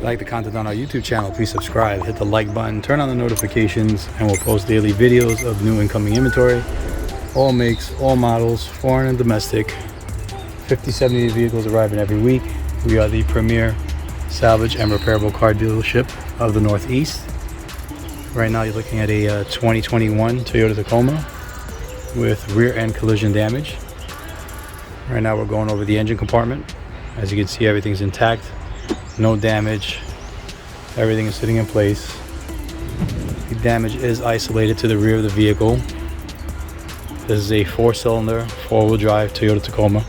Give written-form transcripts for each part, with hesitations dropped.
like the content on our YouTube channel, please subscribe, hit the like button, turn on the notifications, and we'll post daily videos of new incoming inventory. All makes, all models, foreign and domestic. 50-70 vehicles arriving every week. We are the premier salvage and repairable car dealership of the Northeast. Right now you're looking at a 2021 Toyota Tacoma with rear end collision damage. Right now we're going over the engine compartment. As you can see, everything's intact, no damage, everything is sitting in place. The damage is isolated to the rear of the vehicle. This is a 4-cylinder, 4-wheel drive Toyota Tacoma,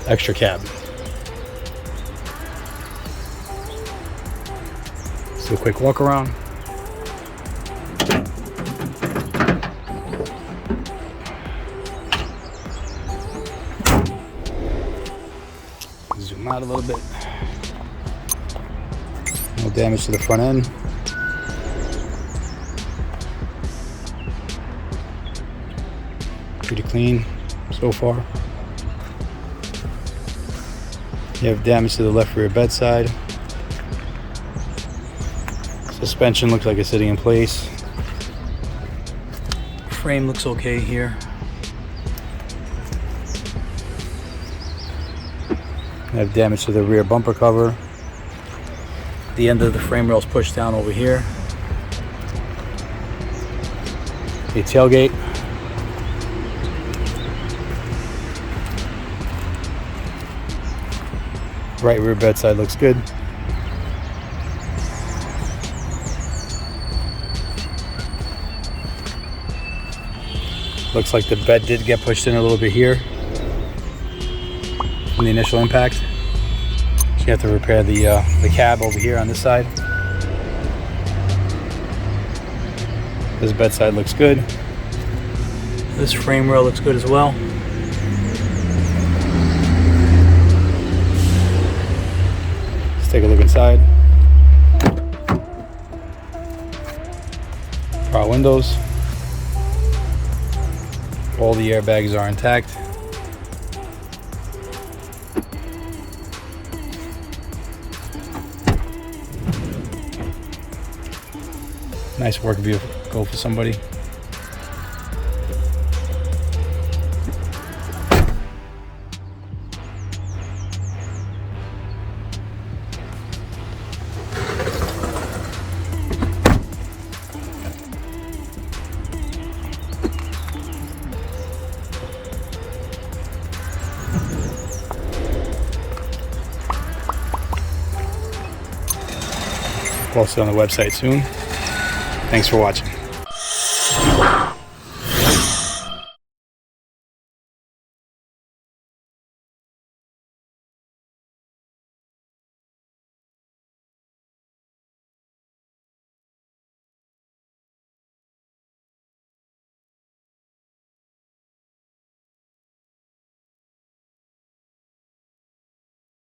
extra cab. Let's do a quick walk around. Zoom out a little bit. No damage to the front end. Pretty clean so far. You have damage to the left rear bed side. Suspension looks like it's sitting in place. Frame looks okay here. I have damage to the rear bumper cover. The end of the frame rail is pushed down over here. The tailgate. Right rear bed side looks good. Looks like the bed did get pushed in a little bit here from the initial impact. So you have to repair the cab over here on this side. This bed side looks good. This frame rail looks good as well. Let's take a look inside. Power windows. All the airbags are intact. Nice work vehicle for somebody. Post it on the website soon. Thanks for watching.